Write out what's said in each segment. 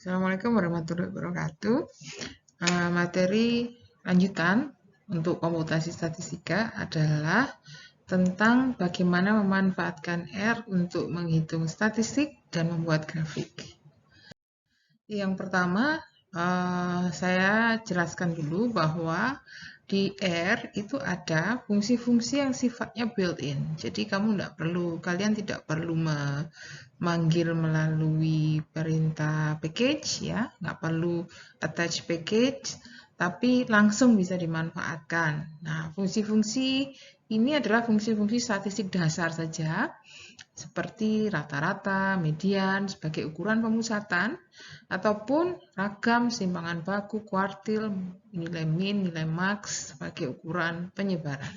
Assalamualaikum warahmatullahi wabarakatuh. Materi lanjutan untuk komputasi statistika adalah tentang bagaimana memanfaatkan R untuk menghitung statistik dan membuat grafik. Yang pertama, saya jelaskan dulu bahwa di R itu ada fungsi-fungsi yang sifatnya built-in. Jadi kalian tidak perlu memanggil melalui perintah package ya, nggak perlu attach package, tapi langsung bisa dimanfaatkan. Nah, fungsi-fungsi ini adalah fungsi-fungsi statistik dasar saja, seperti rata-rata, median sebagai ukuran pemusatan, ataupun ragam, simpangan baku, kuartil, nilai min, nilai max sebagai ukuran penyebaran.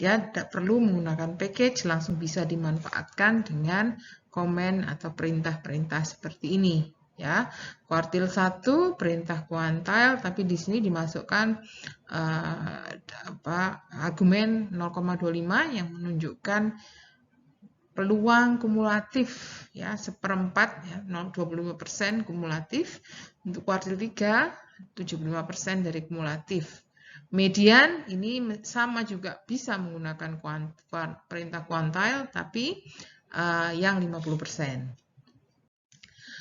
Dia tidak perlu menggunakan package, langsung bisa dimanfaatkan dengan komen atau perintah-perintah seperti ini. Ya, kuartil 1 perintah kuantile, tapi di sini dimasukkan argumen 0,25 yang menunjukkan peluang kumulatif ya, seperempat ya, 25% kumulatif. Untuk kuartil 3 75% dari kumulatif. Median ini sama juga bisa menggunakan perintah quantile, tapi yang 50%.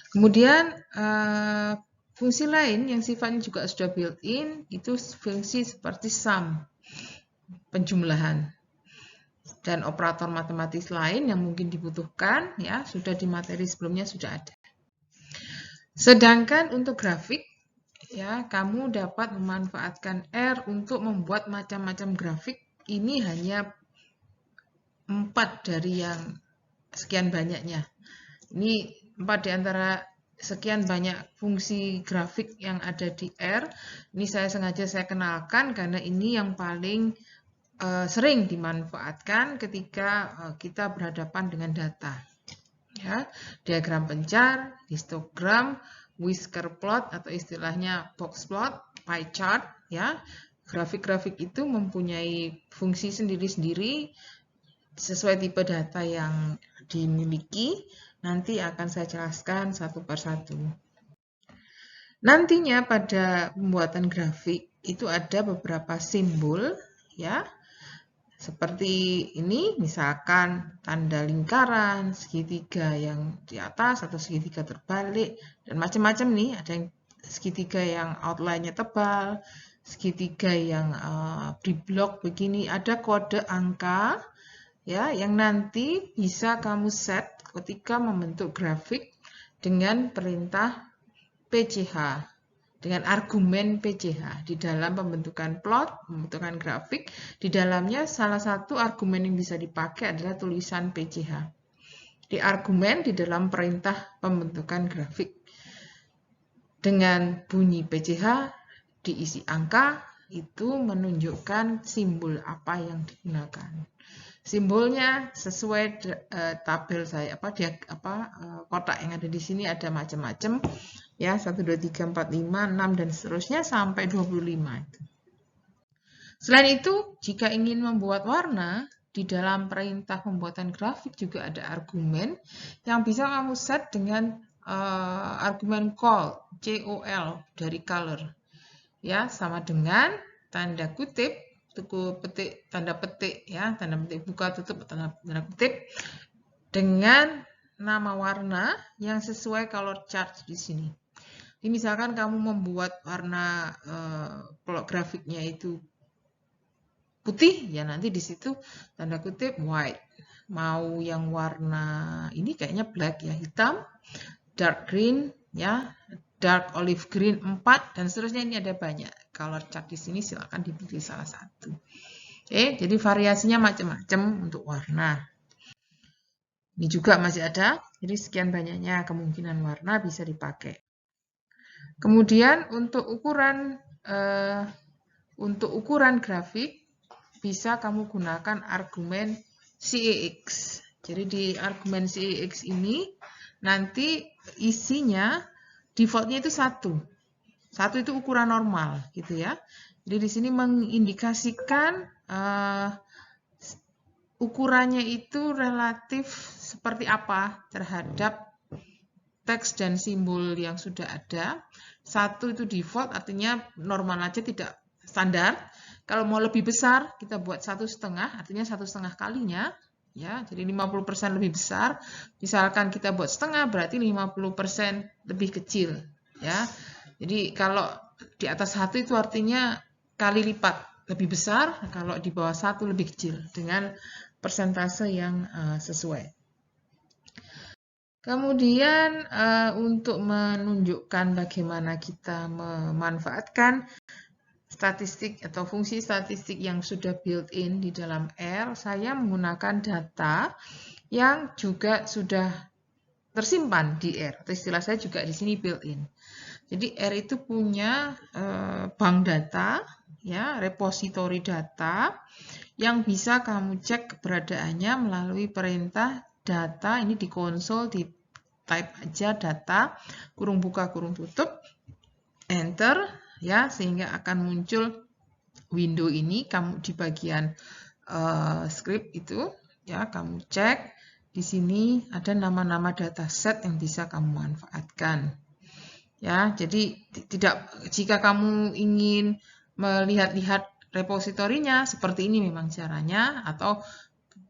Kemudian fungsi lain yang sifatnya juga sudah built-in itu fungsi seperti sum, penjumlahan, dan operator matematis lain yang mungkin dibutuhkan ya, sudah di materi sebelumnya sudah ada. Sedangkan untuk grafik ya, kamu dapat memanfaatkan R untuk membuat macam-macam grafik. Ini hanya 4 dari yang sekian banyaknya. Ini 4 di antara sekian banyak fungsi grafik yang ada di R. Ini saya kenalkan karena ini yang paling sering dimanfaatkan ketika kita berhadapan dengan data. Ya, diagram pencar, histogram, whisker plot atau istilahnya box plot, pie chart, ya. Grafik-grafik itu mempunyai fungsi sendiri-sendiri sesuai tipe data yang dimiliki. Nanti akan saya jelaskan satu persatu. Nantinya pada pembuatan grafik itu ada beberapa simbol, ya. Seperti ini, misalkan tanda lingkaran, segitiga yang di atas atau segitiga terbalik, dan macam-macam nih. Ada yang segitiga yang outline-nya tebal, segitiga yang di blok begini. Ada kode angka ya yang nanti bisa kamu set ketika membentuk grafik dengan perintah PCH. Dengan argumen PCH di dalam pembentukan plot, pembentukan grafik, di dalamnya salah satu argumen yang bisa dipakai adalah tulisan PCH. Di argumen di dalam perintah pembentukan grafik. Dengan bunyi PCH diisi angka, itu menunjukkan simbol apa yang digunakan. Simbolnya sesuai tabel saya, kotak yang ada di sini ada macam-macam. Ya, 1, 2, 3, 4, 5, 6, dan seterusnya sampai 25 itu. Selain itu, jika ingin membuat warna, di dalam perintah pembuatan grafik juga ada argumen yang bisa kamu set dengan argumen call, COL, dari color. Ya, sama dengan tanda kutip, tanda petik, ya, tanda petik buka tutup, tanda kutip, dengan nama warna yang sesuai color chart di sini. Jadi misalkan kamu membuat warna grafiknya itu putih, ya nanti di situ tanda kutip white. Mau yang warna ini kayaknya black ya, hitam, dark green ya, dark olive green 4, dan seterusnya. Ini ada banyak color chart di sini, silakan dipilih salah satu. Oke, jadi variasinya macam-macam untuk warna. Ini juga masih ada, jadi sekian banyaknya kemungkinan warna bisa dipakai. Kemudian untuk ukuran grafik bisa kamu gunakan argumen CEX. Jadi di argumen CEX ini nanti isinya defaultnya itu 1. 1 itu ukuran normal gitu ya. Jadi di sini mengindikasikan ukurannya itu relatif seperti apa terhadap teks dan simbol yang sudah ada. 1 itu default, artinya normal aja, tidak standar. Kalau mau lebih besar, kita buat 1,5, artinya 1,5 kalinya. Ya, jadi 50% lebih besar. Misalkan kita buat setengah, berarti 50% lebih kecil. Ya, jadi kalau di atas 1 itu artinya kali lipat lebih besar, kalau di bawah 1 lebih kecil, dengan persentase yang sesuai. Kemudian untuk menunjukkan bagaimana kita memanfaatkan statistik atau fungsi statistik yang sudah built-in di dalam R, saya menggunakan data yang juga sudah tersimpan di R. Atau istilah saya juga di sini built-in. Jadi R itu punya bank data, ya, repositori data yang bisa kamu cek keberadaannya melalui perintah data. Ini di konsol, di type aja data, kurung buka, kurung tutup, enter, ya, sehingga akan muncul window ini. Kamu di bagian script itu, ya, kamu cek. Di sini ada nama-nama dataset yang bisa kamu manfaatkan. Ya, jadi jika kamu ingin melihat-lihat repositorinya, seperti ini memang caranya, atau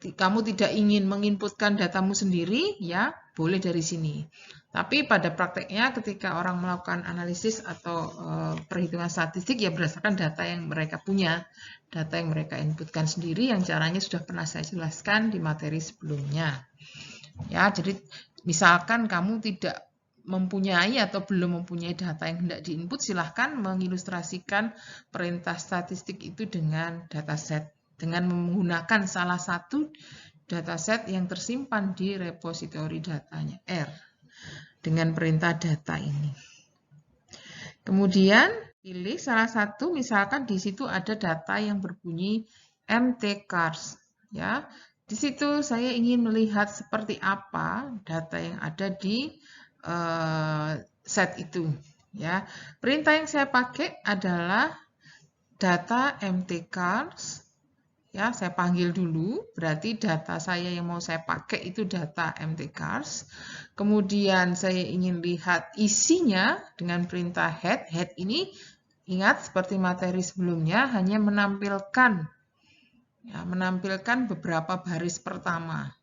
kamu tidak ingin menginputkan datamu sendiri, ya boleh dari sini. Tapi pada prakteknya ketika orang melakukan analisis atau perhitungan statistik, ya berdasarkan data yang mereka punya, data yang mereka inputkan sendiri, yang caranya sudah pernah saya jelaskan di materi sebelumnya. Ya, jadi misalkan kamu tidak mempunyai atau belum mempunyai data yang hendak diinput, silahkan mengilustrasikan perintah statistik itu dengan dataset, dengan menggunakan salah satu dataset yang tersimpan di repositori datanya R dengan perintah data ini. Kemudian pilih salah satu, misalkan di situ ada data yang berbunyi mtcars, ya. Di situ saya ingin melihat seperti apa data yang ada di set itu, ya. Perintah yang saya pakai adalah data mtcars, ya, saya panggil dulu, berarti data saya yang mau saya pakai itu data mtcars. Kemudian saya ingin lihat isinya dengan perintah head. Head ini, ingat seperti materi sebelumnya, hanya menampilkan, ya, menampilkan beberapa baris pertama.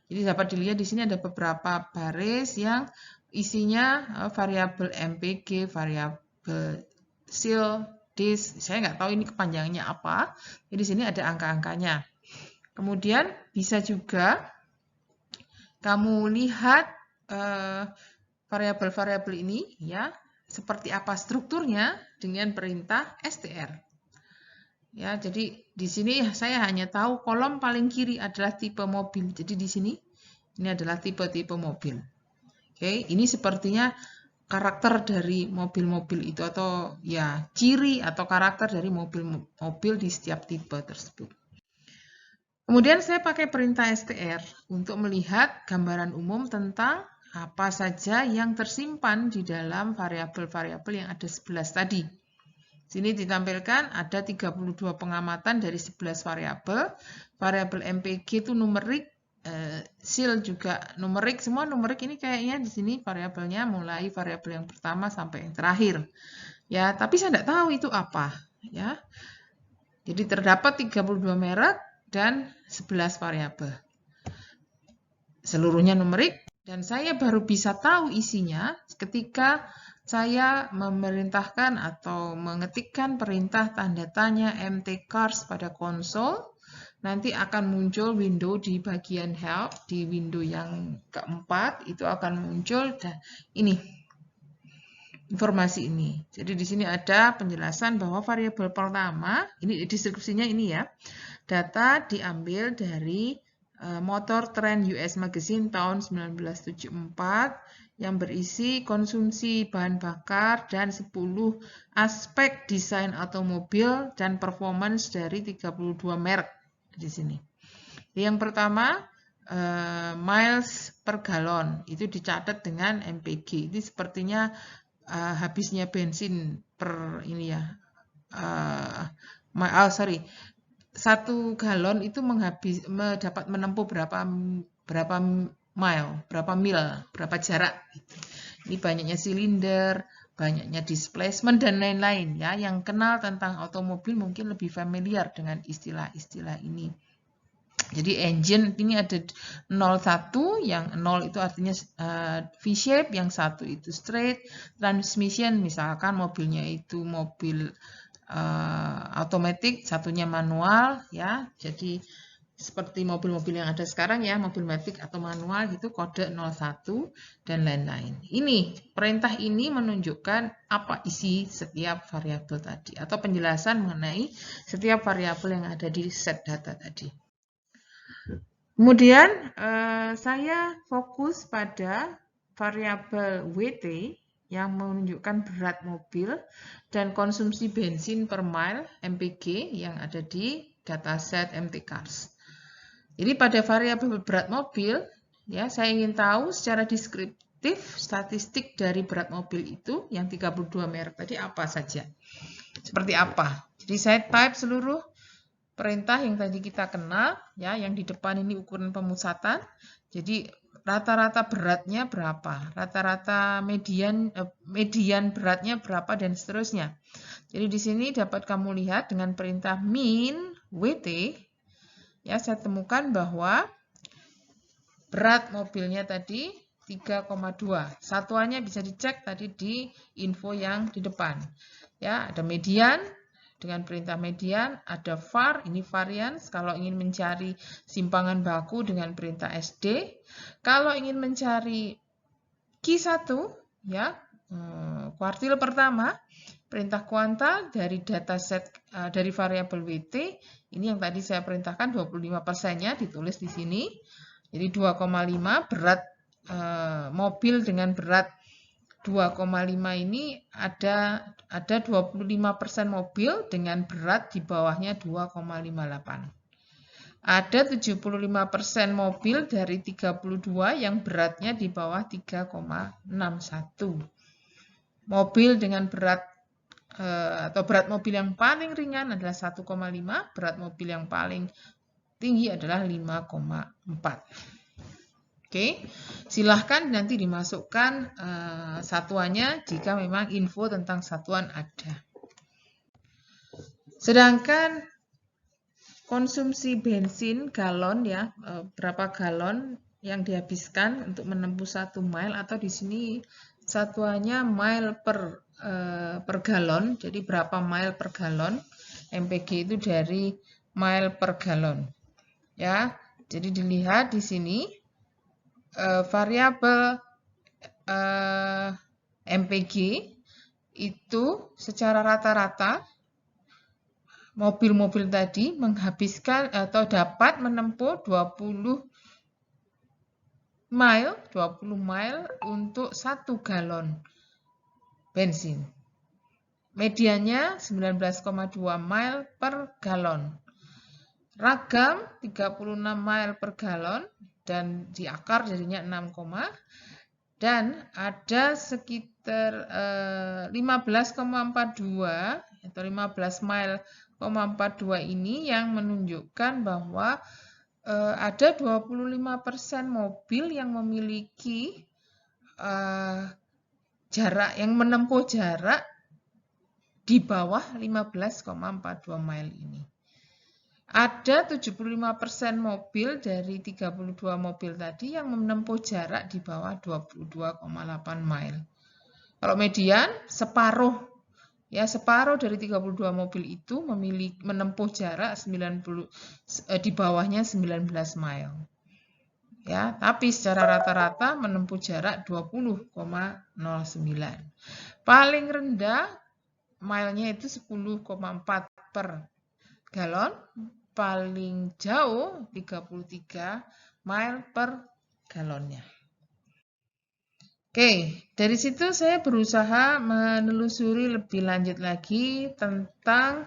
Jadi dapat dilihat di sini ada beberapa baris yang isinya variabel mpg, variabel sil, saya nggak tahu ini kepanjangannya apa. Jadi di sini ada angka-angkanya. Kemudian bisa juga kamu lihat variabel-variabel ini, ya, seperti apa strukturnya dengan perintah str. Ya, jadi di sini saya hanya tahu kolom paling kiri adalah tipe mobil. Jadi di sini ini adalah tipe-tipe mobil. Oke, ini sepertinya karakter dari mobil-mobil itu, atau ya ciri atau karakter dari mobil-mobil di setiap tipe tersebut. Kemudian saya pakai perintah str untuk melihat gambaran umum tentang apa saja yang tersimpan di dalam variabel-variabel yang ada 11 tadi. Sini ditampilkan ada 32 pengamatan dari 11 variabel. Variabel mpg itu numerik, sil juga numerik, semua numerik. Ini kayaknya di sini variabelnya mulai variabel yang pertama sampai yang terakhir. Ya, tapi saya tidak tahu itu apa, ya. Jadi terdapat 32 merek dan 11 variabel. Seluruhnya numerik, dan saya baru bisa tahu isinya ketika saya memerintahkan atau mengetikkan perintah tanda tanya mtcars pada konsol. Nanti akan muncul window di bagian help, di window yang keempat itu akan muncul ini, informasi ini. Jadi di sini ada penjelasan bahwa variabel pertama, ini deskripsinya ini ya, data diambil dari Motor Trend US Magazine tahun 1974 yang berisi konsumsi bahan bakar dan 10 aspek desain otomobil dan performance dari 32 merek di sini. Yang pertama, miles per galon itu dicatat dengan mpg. Ini sepertinya habisnya bensin per ini ya. Satu galon itu dapat menempuh berapa mile, berapa mil, berapa jarak. Ini banyaknya silinder, banyaknya displacement, dan lain-lain ya. Yang kenal tentang otomobil mungkin lebih familiar dengan istilah-istilah ini. Jadi engine ini ada 01, yang 0 itu artinya V-shape, yang 1 itu straight. Transmission, misalkan mobilnya itu mobil automatic, satunya manual ya. Jadi seperti mobil-mobil yang ada sekarang ya, mobil matic atau manual gitu, kode 01 dan lain-lain. Ini perintah ini menunjukkan apa isi setiap variabel tadi atau penjelasan mengenai setiap variabel yang ada di set data tadi. Kemudian saya fokus pada variabel WT yang menunjukkan berat mobil dan konsumsi bensin per mile MPG yang ada di dataset MTCars. Jadi pada variabel berat mobil, ya saya ingin tahu secara deskriptif statistik dari berat mobil itu yang 32 merek tadi apa saja. Seperti apa? Jadi saya type seluruh perintah yang tadi kita kenal, ya, yang di depan ini ukuran pemusatan. Jadi rata-rata beratnya berapa, rata-rata median beratnya berapa, dan seterusnya. Jadi di sini dapat kamu lihat dengan perintah min WT, ya, saya temukan bahwa berat mobilnya tadi 3,2. Satuannya bisa dicek tadi di info yang di depan. Ya, ada median. Dengan perintah median, ada var, ini variance. Kalau ingin mencari simpangan baku dengan perintah SD. Kalau ingin mencari Q1, ya, kuartil pertama, perintah kuantal dari dataset dari variabel WT, ini yang tadi saya perintahkan 25%-nya ditulis di sini. Jadi 2,5 berat mobil dengan berat 2,5 ini ada 25% mobil dengan berat di bawahnya 2,58. Ada 75% mobil dari 32 yang beratnya di bawah 3,61. Mobil dengan berat atau berat mobil yang paling ringan adalah 1,5, berat mobil yang paling tinggi adalah 5,4. Oke, silahkan nanti dimasukkan satuannya jika memang info tentang satuan ada. Sedangkan konsumsi bensin galon ya, berapa galon yang dihabiskan untuk menempuh 1 mile, atau di sini satuannya mile per galon. Jadi berapa mile per galon? MPG itu dari mile per galon. Ya, jadi dilihat di sini variabel MPG itu secara rata-rata mobil-mobil tadi menghabiskan atau dapat menempuh 20 mile untuk 1 galon bensin. Mediannya 19,2 mile per galon. Ragam 36 mile per galon dan di akar jadinya 6, dan ada sekitar 15,42 atau 15 mile 42 ini yang menunjukkan bahwa ada 25% mobil yang memiliki jarak yang menempuh jarak di bawah 15,42 mile ini. Ada 75% mobil dari 32 mobil tadi yang menempuh jarak di bawah 22,8 mile. Kalau median, separuh. Ya, separuh dari 32 mobil itu menempuh jarak di bawahnya 19 mile. Ya, tapi secara rata-rata menempuh jarak 20,09. Paling rendah mile-nya itu 10,4 per galon, paling jauh 33 mile per galonnya. Oke, dari situ saya berusaha menelusuri lebih lanjut lagi tentang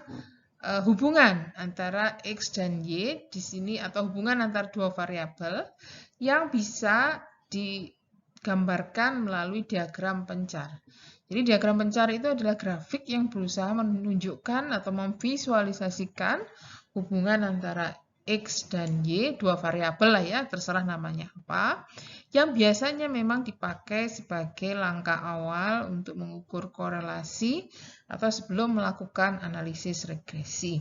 hubungan antara X dan Y di sini, atau hubungan antara dua variabel yang bisa digambarkan melalui diagram pencar. Jadi diagram pencar itu adalah grafik yang berusaha menunjukkan atau memvisualisasikan hubungan antara X dan Y, dua variabel lah ya, terserah namanya apa, yang biasanya memang dipakai sebagai langkah awal untuk mengukur korelasi atau sebelum melakukan analisis regresi.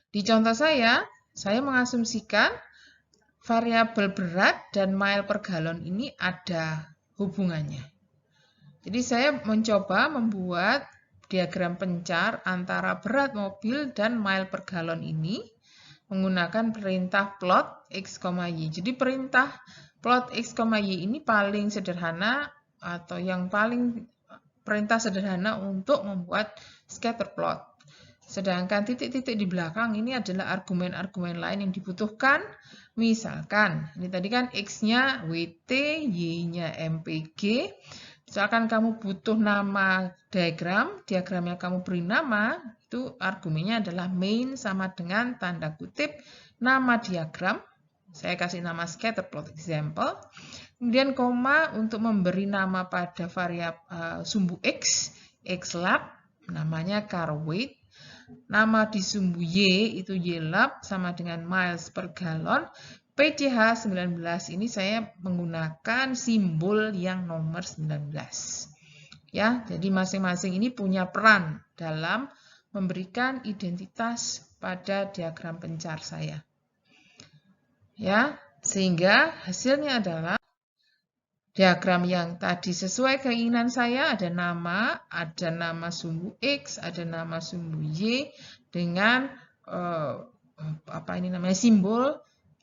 Di contoh saya mengasumsikan variabel berat dan mile per galon ini ada hubungannya. Jadi saya mencoba membuat diagram pencar antara berat mobil dan mile per galon ini menggunakan perintah plot X, Y. Jadi perintah plot X, Y ini paling sederhana atau yang paling perintah sederhana untuk membuat scatter plot. Sedangkan titik-titik di belakang ini adalah argumen-argumen lain yang dibutuhkan. Misalkan, ini tadi kan X-nya WT, Y-nya MPG. Misalkan kamu butuh nama diagramnya kamu beri nama, itu argumennya adalah main sama dengan tanda kutip nama diagram. Saya kasih nama scatter plot example. Kemudian koma untuk memberi nama pada variabel sumbu X, Xlab, namanya car weight. Nama di sumbu Y itu Ylab sama dengan miles per gallon. PCH 19 ini saya menggunakan simbol yang nomor 19. Ya, jadi masing-masing ini punya peran dalam memberikan identitas pada diagram pencar saya. Ya, sehingga hasilnya adalah diagram yang tadi sesuai keinginan saya, ada nama sumbu X, ada nama sumbu Y dengan simbol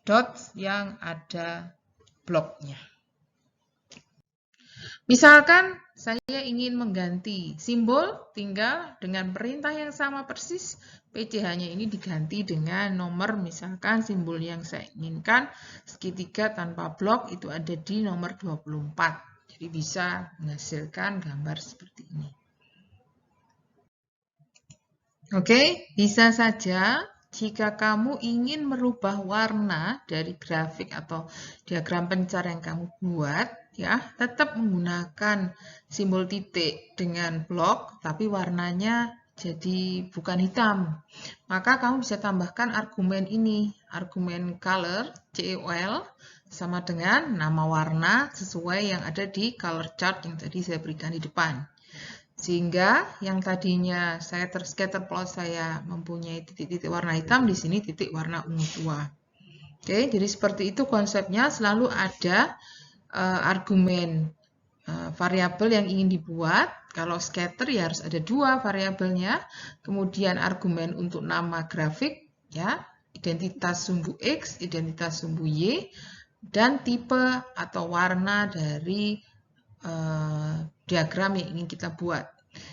dot yang ada bloknya. Misalkan saya ingin mengganti simbol, tinggal dengan perintah yang sama persis, PCH-nya ini diganti dengan nomor, misalkan simbol yang saya inginkan, segitiga tanpa blok itu ada di nomor 24. Jadi bisa menghasilkan gambar seperti ini. Oke, bisa saja jika kamu ingin merubah warna dari grafik atau diagram pencar yang kamu buat, ya, tetap menggunakan simbol titik dengan blok, tapi warnanya jadi bukan hitam. Maka kamu bisa tambahkan argumen ini, argumen color, COL, sama dengan nama warna sesuai yang ada di color chart yang tadi saya berikan di depan. Sehingga yang tadinya saya scatter plot saya mempunyai titik-titik warna hitam, di sini titik warna ungu tua. Oke, jadi seperti itu konsepnya, selalu ada argumen variabel yang ingin dibuat. Kalau scatter ya harus ada dua variabelnya. Kemudian argumen untuk nama grafik, ya, identitas sumbu X, identitas sumbu Y, dan tipe atau warna dari diagram yang ingin kita buat.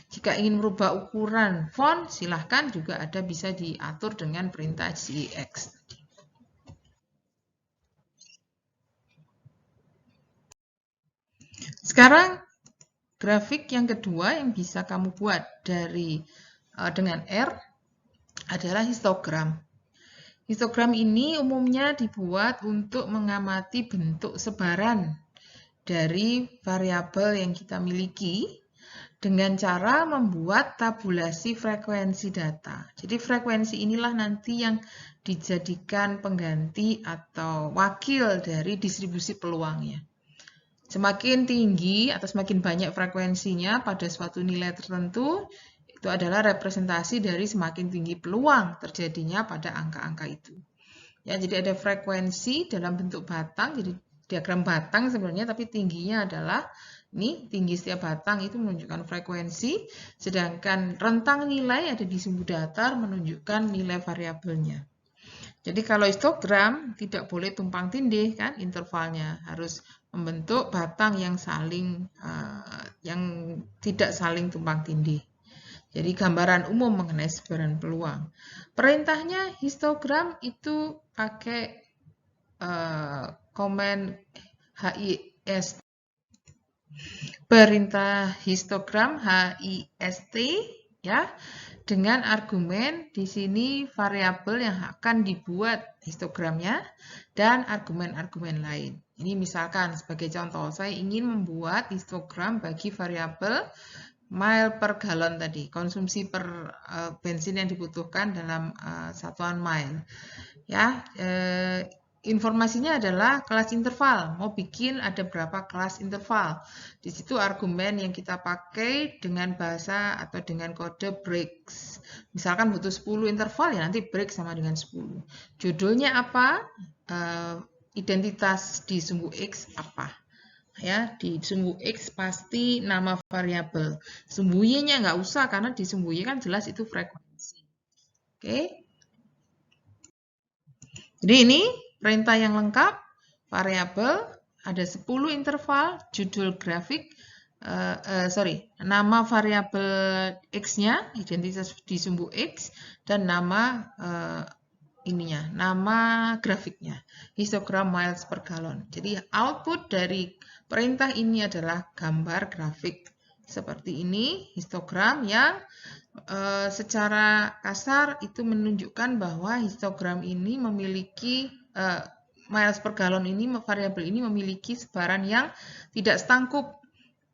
Jika ingin merubah ukuran font, silahkan juga ada bisa diatur dengan perintah GEX. Sekarang grafik yang kedua yang bisa kamu buat dengan R adalah histogram. Histogram ini umumnya dibuat untuk mengamati bentuk sebaran dari variabel yang kita miliki dengan cara membuat tabulasi frekuensi data. Jadi frekuensi inilah nanti yang dijadikan pengganti atau wakil dari distribusi peluangnya. Semakin tinggi atau semakin banyak frekuensinya pada suatu nilai tertentu, itu adalah representasi dari semakin tinggi peluang terjadinya pada angka-angka itu. Ya, jadi ada frekuensi dalam bentuk batang, jadi diagram batang sebenarnya, tapi tingginya adalah ini, tinggi setiap batang itu menunjukkan frekuensi, sedangkan rentang nilai ada di sumbu datar menunjukkan nilai variabelnya. Jadi kalau histogram tidak boleh tumpang tindih kan, intervalnya harus membentuk batang yang tidak saling tumpang tindih. Jadi gambaran umum mengenai sebaran peluang. Perintahnya histogram itu pakai komen HIST. Perintah histogram HIST, ya, dengan argumen di sini variabel yang akan dibuat histogramnya dan argumen-argumen lain. Ini misalkan sebagai contoh, saya ingin membuat histogram bagi variabel mile per galon tadi, konsumsi per bensin yang dibutuhkan dalam satuan mile. Ya, informasinya adalah kelas interval. Mau bikin ada berapa kelas interval. Di situ argumen yang kita pakai dengan bahasa atau dengan kode breaks. Misalkan butuh 10 interval, ya nanti break sama dengan 10. Judulnya apa? Identitas di sumbu X apa? Ya, di sumbu X pasti nama variabel. Sumbu Y-nya nggak usah, karena di sumbu Y kan jelas itu frekuensi. Oke. Jadi ini perintah yang lengkap, variabel, ada 10 interval, judul grafik, nama variabel X-nya, identitas di sumbu X, dan nama nama grafiknya, histogram miles per galon. Jadi output dari perintah ini adalah gambar grafik seperti ini, histogram yang secara kasar itu menunjukkan bahwa histogram ini memiliki miles per galon ini, variabel ini memiliki sebaran yang tidak setangkup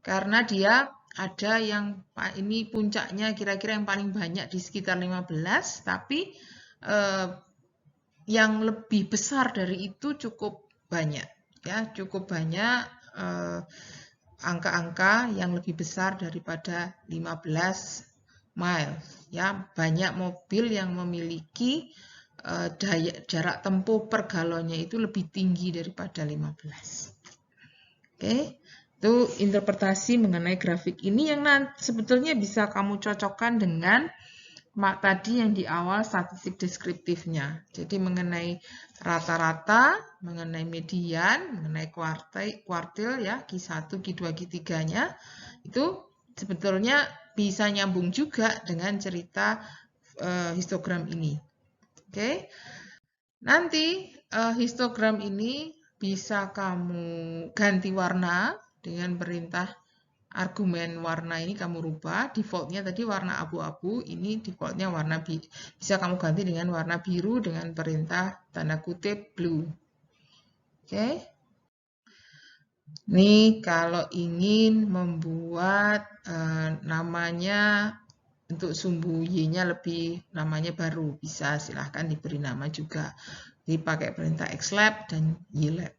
karena dia ada yang ini puncaknya kira-kira yang paling banyak di sekitar 15, tapi yang lebih besar dari itu cukup banyak, ya, cukup banyak angka-angka yang lebih besar daripada 15 miles, ya, banyak mobil yang memiliki jarak tempuh per galonnya itu lebih tinggi daripada 15. Oke, itu interpretasi mengenai grafik ini yang sebetulnya bisa kamu cocokkan dengan tadi yang di awal statistik deskriptifnya. Jadi mengenai rata-rata, mengenai median, mengenai kuartil ya, Q1, Q2, Q3-nya itu sebetulnya bisa nyambung juga dengan cerita histogram ini. Oke. Nanti histogram ini bisa kamu ganti warna dengan perintah argumen warna ini kamu rubah, defaultnya tadi warna abu-abu, ini defaultnya warna biru. Bisa kamu ganti dengan warna biru dengan perintah tanda kutip blue. Oke. Ini kalau ingin membuat namanya untuk sumbu Y-nya lebih namanya baru, bisa silahkan diberi nama juga. Dipakai perintah xlab dan ylab.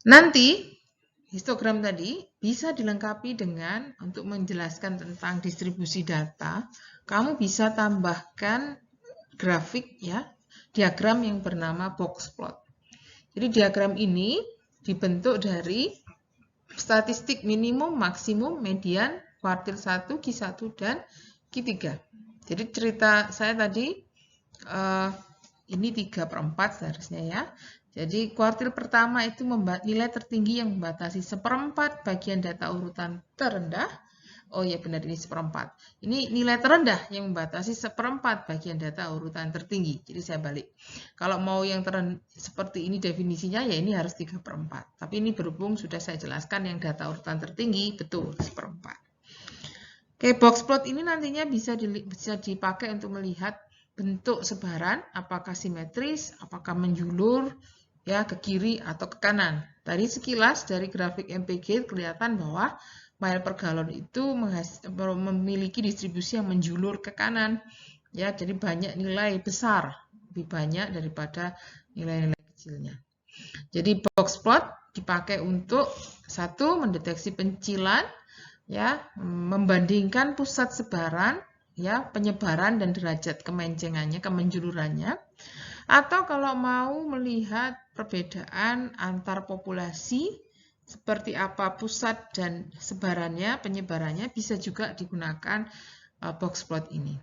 Nanti histogram tadi bisa dilengkapi dengan untuk menjelaskan tentang distribusi data, kamu bisa tambahkan grafik ya, diagram yang bernama box plot. Jadi diagram ini dibentuk dari statistik minimum, maksimum, median, kuartil 1, Q1 dan Q3. Jadi cerita saya tadi ini 3/4 seharusnya ya. Jadi kuartil pertama itu nilai tertinggi yang membatasi 1/4 bagian data urutan terendah. Oh ya benar, ini 1/4. Ini nilai terendah yang membatasi 1/4 bagian data urutan tertinggi. Jadi saya balik. Kalau mau yang seperti ini definisinya ya ini harus 3/4. Tapi ini berhubung sudah saya jelaskan yang data urutan tertinggi betul 1/4. Oke, box plot ini nantinya bisa dipakai untuk melihat bentuk sebaran, apakah simetris, apakah menjulur, ya ke kiri atau ke kanan. Tadi sekilas dari grafik MPG kelihatan bahwa mile per galon itu memiliki distribusi yang menjulur ke kanan. Ya, jadi banyak nilai besar, lebih banyak daripada nilai-nilai kecilnya. Jadi box plot dipakai untuk satu mendeteksi pencilan, ya, membandingkan pusat sebaran, ya, penyebaran dan derajat kemencengannya, kemenjulurannya. Atau kalau mau melihat perbedaan antar populasi, seperti apa pusat dan sebarannya, penyebarannya, bisa juga digunakan box plot ini.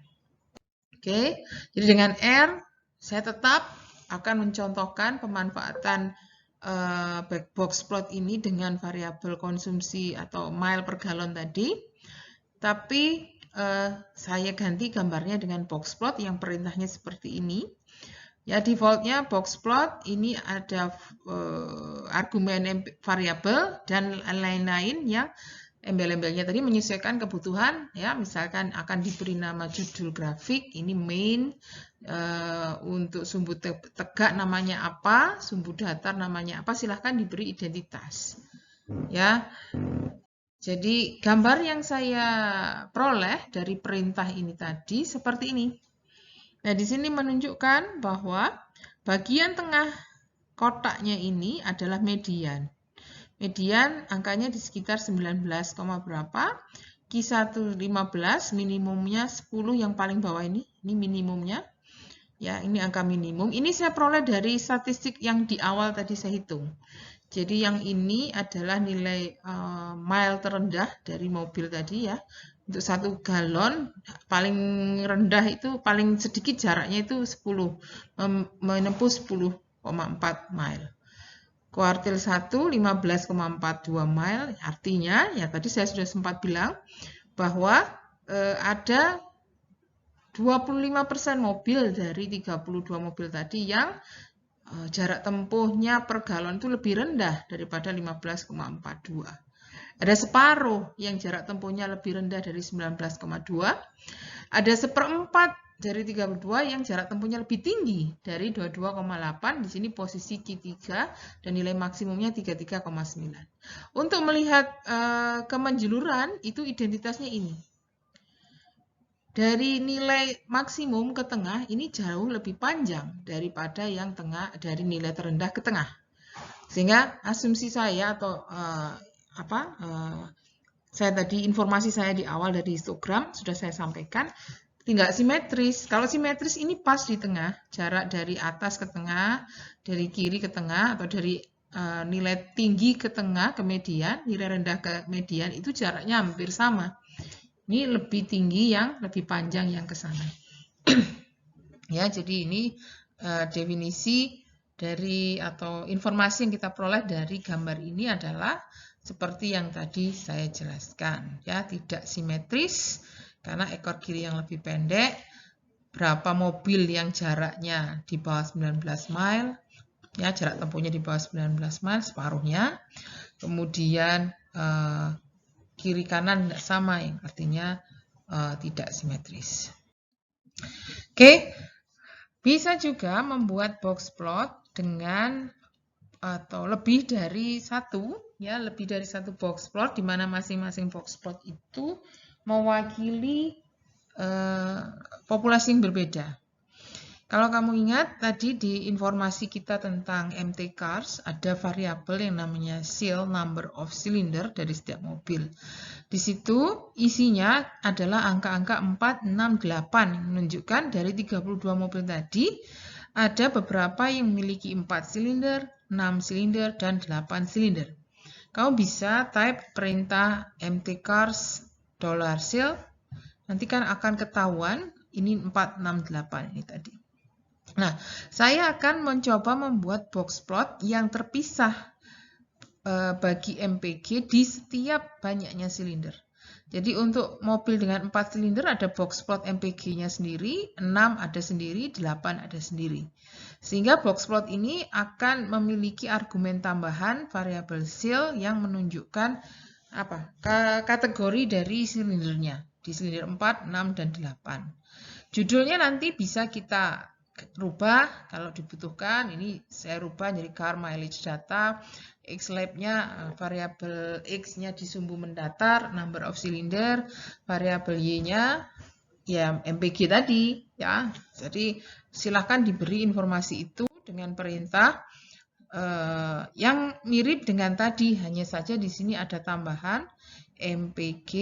Oke, jadi dengan R, saya tetap akan mencontohkan pemanfaatan box plot ini dengan variabel konsumsi atau mile per galon tadi. Tapi saya ganti gambarnya dengan box plot yang perintahnya seperti ini. Ya, defaultnya box plot ini ada argumen variabel dan lain-lain yang embel-embelnya tadi menyesuaikan kebutuhan, ya, misalkan akan diberi nama judul grafik, ini main, untuk sumbu tegak namanya apa, sumbu datar namanya apa, silahkan diberi identitas, ya. Jadi gambar yang saya peroleh dari perintah ini tadi seperti ini. Nah, di sini menunjukkan bahwa bagian tengah kotaknya ini adalah median. Median angkanya di sekitar 19, berapa. Q1 15, minimumnya 10 yang paling bawah ini minimumnya. Ya, ini angka minimum. Ini saya peroleh dari statistik yang di awal tadi saya hitung. Jadi yang ini adalah nilai mile terendah dari mobil tadi ya. Untuk 1 galon paling rendah itu paling sedikit jaraknya itu 10, menempuh 10,4 mile. Kuartil 1 15,42 mile, artinya ya tadi saya sudah sempat bilang bahwa ada 25% mobil dari 32 mobil tadi yang jarak tempuhnya per galon itu lebih rendah daripada 15,42. Ada separuh yang jarak tempuhnya lebih rendah dari 19,2. Ada seperempat dari 32 yang jarak tempuhnya lebih tinggi dari 22,8. Di sini posisi Q3 dan nilai maksimumnya 33,9. Untuk melihat kemenjuluran itu identitasnya ini. Dari nilai maksimum ke tengah ini jauh lebih panjang daripada yang tengah, dari nilai terendah ke tengah. Sehingga asumsi saya atau saya tadi informasi saya di awal dari histogram sudah saya sampaikan, tidak simetris. Kalau simetris ini pas di tengah, jarak dari atas ke tengah, dari kiri ke tengah, atau dari nilai tinggi ke tengah ke median, nilai rendah ke median itu jaraknya hampir sama. Ini lebih tinggi yang lebih panjang yang ke sana. Ya, jadi ini definisi dari atau informasi yang kita peroleh dari gambar ini adalah seperti yang tadi saya jelaskan, ya, tidak simetris karena ekor kiri yang lebih pendek, berapa mobil yang jaraknya di bawah 19 mile, ya, jarak tempuhnya di bawah 19 mile, separuhnya. Kemudian kiri kanan tidak sama, yang artinya tidak simetris. Oke, bisa juga membuat box plot dengan atau lebih dari satu, ya, lebih dari satu box plot di mana masing-masing box plot itu mewakili populasi yang berbeda. Kalau kamu ingat tadi di informasi kita tentang MT Cars ada variabel yang namanya seal number of cylinder dari setiap mobil. Di situ isinya adalah angka-angka 4, 6, 8 yang menunjukkan dari 32 mobil tadi ada beberapa yang memiliki 4 silinder, 6 silinder, dan 8 silinder. Kamu bisa type perintah mtcars $seal, nanti kan akan ketahuan ini 4, 6, 8 ini tadi. Nah, saya akan mencoba membuat box plot yang terpisah bagi MPG di setiap banyaknya silinder. Jadi untuk mobil dengan 4 silinder ada box plot MPG-nya sendiri, 6 ada sendiri, 8 ada sendiri. Sehingga box plot ini akan memiliki argumen tambahan variabel seal yang menunjukkan kategori dari silindernya di silinder 4, 6, dan 8. Judulnya nanti bisa kita rubah kalau dibutuhkan. Ini saya rubah jadi car mileage data, X-lab-nya variabel X-nya di sumbu mendatar, number of cylinder, variabel Y-nya ya MPG tadi, ya. Jadi silahkan diberi informasi itu dengan perintah yang mirip dengan tadi, hanya saja di sini ada tambahan MPG,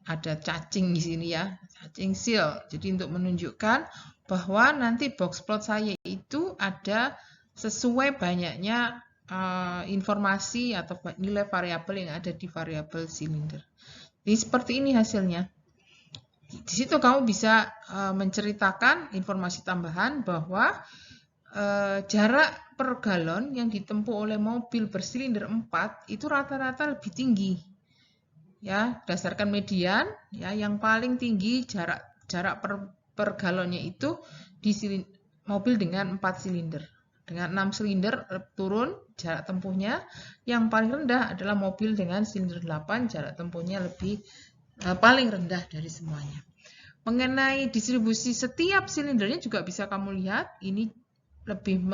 ada cacing di sini ya, cacing seal. Jadi untuk menunjukkan bahwa nanti box plot saya itu ada sesuai banyaknya informasi atau nilai variabel yang ada di variabel silinder. Jadi seperti ini hasilnya. Di situ kamu bisa menceritakan informasi tambahan bahwa jarak per galon yang ditempuh oleh mobil bersilinder 4 itu rata-rata lebih tinggi. Ya, berdasarkan median, ya, yang paling tinggi jarak per galonnya itu di mobil dengan 4 silinder. Dengan 6 silinder turun jarak tempuhnya, yang paling rendah adalah mobil dengan silinder 8, jarak tempuhnya lebih paling rendah dari semuanya. Mengenai distribusi setiap silindernya juga bisa kamu lihat, ini lebih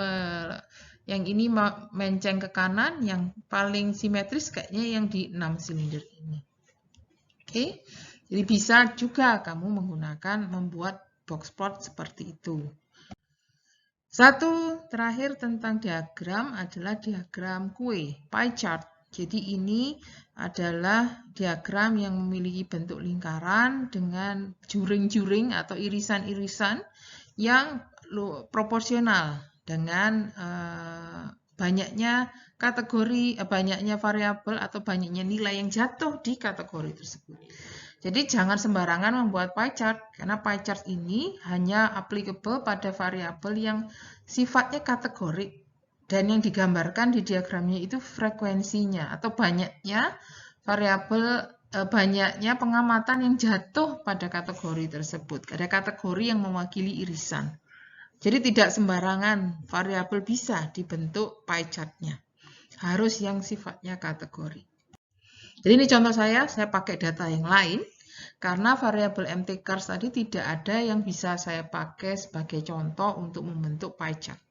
yang ini menceng ke kanan, yang paling simetris kayaknya yang di 6 silinder ini. Oke, jadi bisa juga kamu membuat box plot seperti itu. Satu terakhir tentang diagram adalah diagram kue, pie chart. Jadi ini adalah diagram yang memiliki bentuk lingkaran dengan juring-juring atau irisan-irisan yang proporsional dengan banyaknya kategori, banyaknya variabel atau banyaknya nilai yang jatuh di kategori tersebut. Jadi jangan sembarangan membuat pie chart, karena pie chart ini hanya applicable pada variabel yang sifatnya kategorik, dan yang digambarkan di diagramnya itu frekuensinya atau banyaknya variabel, banyaknya pengamatan yang jatuh pada kategori tersebut. Ada kategori yang mewakili irisan. Jadi tidak sembarangan variabel bisa dibentuk pie chartnya. Harus yang sifatnya kategori. Jadi ini contoh saya pakai data yang lain, karena variabel mtcars tadi tidak ada yang bisa saya pakai sebagai contoh untuk membentuk pie chart.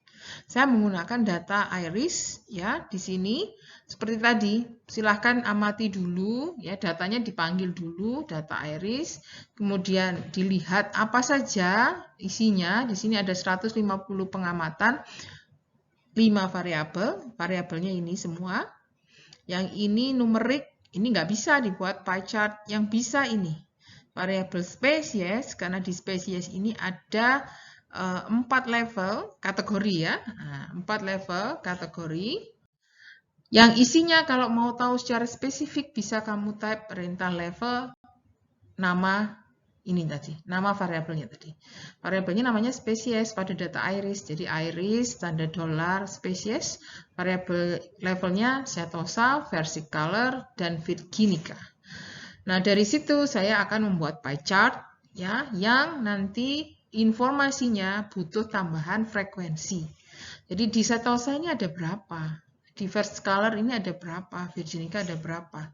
Saya menggunakan data iris ya di sini seperti tadi. Silahkan amati dulu ya, datanya dipanggil dulu data iris, kemudian dilihat apa saja isinya. Di sini ada 150 pengamatan, 5 variabel, variabelnya ini semua. Yang ini numerik, ini nggak bisa dibuat pie chart. Yang bisa ini variabel spesies, karena di spesies ini ada 4 level kategori ya, 4 level kategori. Yang isinya kalau mau tahu secara spesifik bisa kamu type perintah level nama ini tadi, nama variabelnya tadi. Variabelnya namanya spesies pada data iris. Jadi iris tanda dolar spesies, variabel levelnya setosa, versicolor, dan virginica. Nah, dari situ saya akan membuat pie chart ya, yang nanti informasinya butuh tambahan frekuensi. Jadi di setosa ini ada berapa? Di versicolor ini ada berapa? Virginica ada berapa?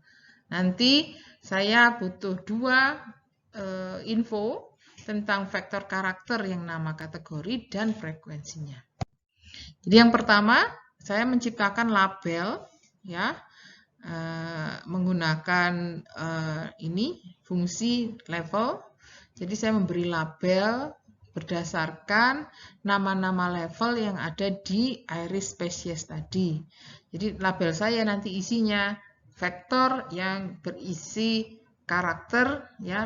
Nanti saya butuh 2 info tentang vektor karakter yang nama kategori dan frekuensinya. Jadi yang pertama, saya menciptakan label ya, menggunakan ini fungsi level. Jadi saya memberi label berdasarkan nama-nama level yang ada di iris spesies tadi. Jadi label saya nanti isinya vektor yang berisi karakter ya,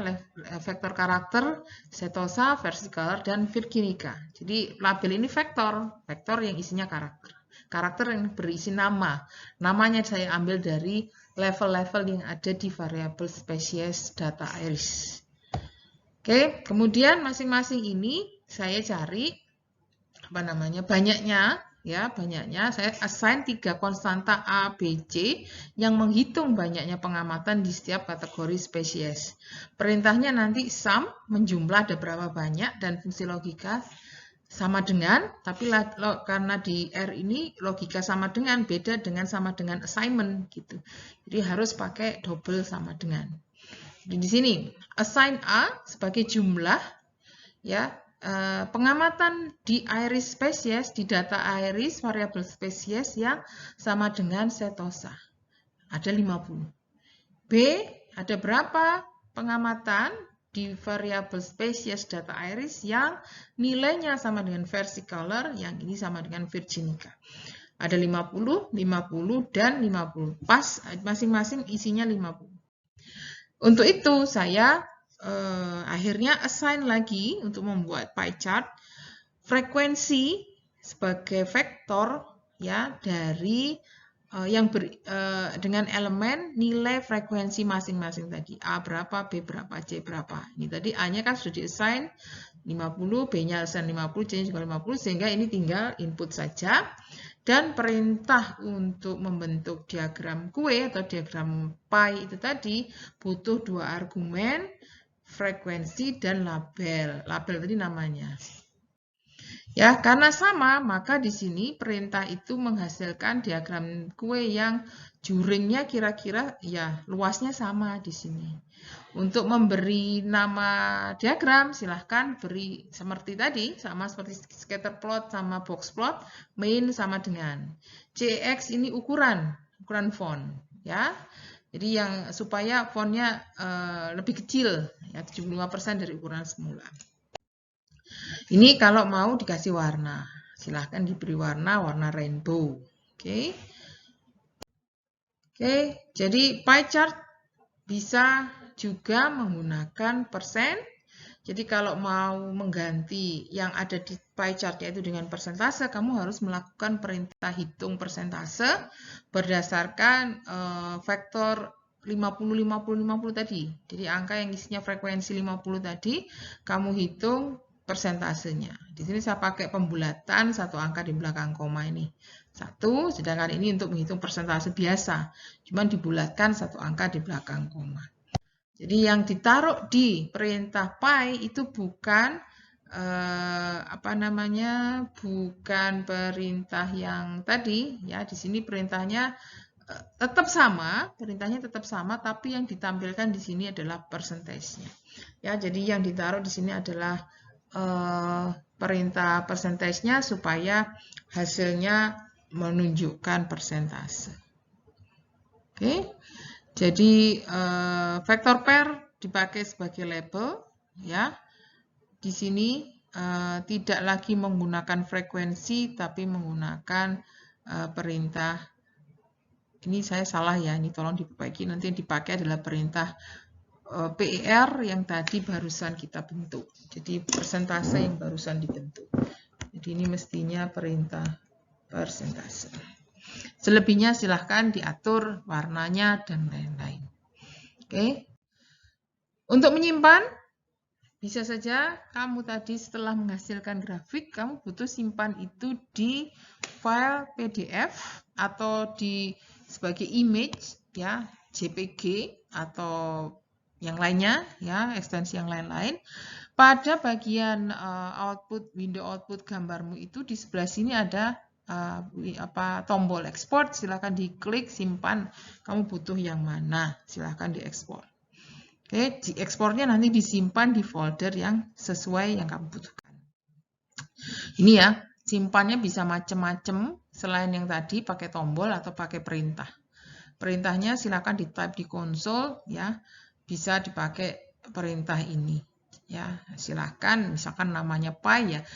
vektor karakter, setosa, versicolor, dan virginica. Jadi label ini vektor yang isinya karakter. Karakter yang berisi nama. Namanya saya ambil dari level-level yang ada di variabel spesies data iris. Oke, kemudian masing-masing ini saya cari banyaknya ya, saya assign 3 konstanta A, B, C yang menghitung banyaknya pengamatan di setiap kategori spesies. Perintahnya nanti sum, menjumlah ada berapa banyak, dan fungsi logika sama dengan, tapi karena di R ini logika sama dengan beda dengan sama dengan assignment gitu. Jadi harus pakai double sama dengan. Di sini assign A sebagai jumlah ya, pengamatan di iris spesies, di data iris variabel spesies yang sama dengan setosa. Ada 50. B, ada berapa pengamatan di variabel spesies data iris yang nilainya sama dengan versicolor, yang ini sama dengan virginica. Ada 50, 50, dan 50. Pas, masing-masing isinya 50. Untuk itu saya akhirnya assign lagi untuk membuat pie chart frekuensi sebagai vektor ya dari dengan elemen nilai frekuensi masing-masing tadi. A berapa, B berapa, C berapa. Ini tadi A-nya kan sudah di-assign 50, B-nya assign 50, C-nya juga 50, sehingga ini tinggal input saja. Dan perintah untuk membentuk diagram kue atau diagram pie itu tadi butuh 2 argumen, frekuensi dan label. Label tadi namanya. Ya, karena sama, maka di sini perintah itu menghasilkan diagram kue yang juringnya kira-kira ya luasnya sama di sini. Untuk memberi nama diagram, silahkan beri seperti tadi, sama seperti scatter plot sama box plot, main sama dengan. CX ini ukuran font, ya. Jadi yang supaya fontnya lebih kecil, ya 75% dari ukuran semula. Ini kalau mau dikasih warna, silahkan diberi warna rainbow. Oke. Oke, jadi pie chart bisa juga menggunakan persen. Jadi kalau mau mengganti yang ada di pie chart yaitu dengan persentase, kamu harus melakukan perintah hitung persentase berdasarkan vektor 50, 50, 50 tadi. Jadi angka yang isinya frekuensi 50 tadi, kamu hitung persentasenya. Di sini saya pakai pembulatan satu angka di belakang koma ini. 1, sedangkan ini untuk menghitung persentase biasa. Cuman dibulatkan satu angka di belakang koma. Jadi yang ditaruh di perintah pi itu bukan bukan perintah yang tadi ya. Di sini perintahnya tetap sama, tapi yang ditampilkan di sini adalah persentasenya. Ya, jadi yang ditaruh di sini adalah perintah persentasenya supaya hasilnya menunjukkan persentase. Oke. Jadi vektor pair dipakai sebagai label, ya. Di sini tidak lagi menggunakan frekuensi, tapi menggunakan perintah. Ini saya salah ya, ini tolong diperbaiki. Nanti yang dipakai adalah perintah PER yang tadi barusan kita bentuk. Jadi persentase yang barusan dibentuk. Jadi ini mestinya perintah persentase. Selebihnya silahkan diatur warnanya dan lain-lain. Oke. Untuk menyimpan, bisa saja kamu tadi setelah menghasilkan grafik, kamu butuh simpan itu di file PDF atau di sebagai image, ya, JPG atau yang lainnya, ya, ekstensi yang lain-lain. Pada bagian window output gambarmu itu di sebelah sini ada tombol ekspor, silakan diklik simpan, kamu butuh yang mana, silakan diekspor. Oke, ekspornya nanti disimpan di folder yang sesuai yang kamu butuhkan. Ini ya, simpannya bisa macam-macam selain yang tadi pakai tombol atau pakai perintah. Perintahnya silakan di-type di konsol ya, bisa dipakai perintah ini. Ya, silakan misalkan namanya pi ya,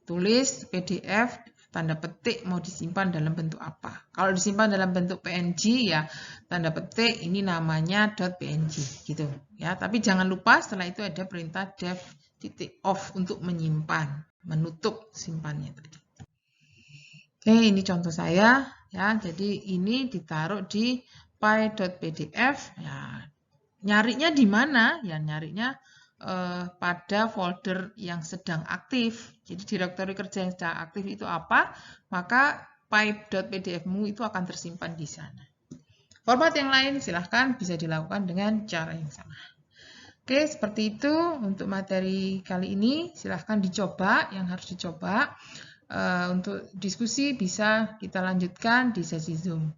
tulis PDF tanda petik mau disimpan dalam bentuk apa. Kalau disimpan dalam bentuk PNG ya tanda petik ini namanya .png gitu ya. Tapi jangan lupa setelah itu ada perintah def-off untuk menyimpan, menutup simpannya tadi. Oke, ini contoh saya ya. Jadi ini ditaruh di pi.pdf ya. Nyarinya di mana? Ya nyarinya pada folder yang sedang aktif. Jadi direktori kerja yang sedang aktif itu apa? Maka py.pdf-mu itu akan tersimpan di sana. Format yang lain silahkan bisa dilakukan dengan cara yang sama. Oke, seperti itu untuk materi kali ini. Silahkan dicoba yang harus dicoba. Untuk diskusi bisa kita lanjutkan di sesi Zoom.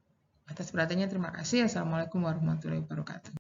Atas perhatiannya terima kasih. Assalamualaikum warahmatullahi wabarakatuh.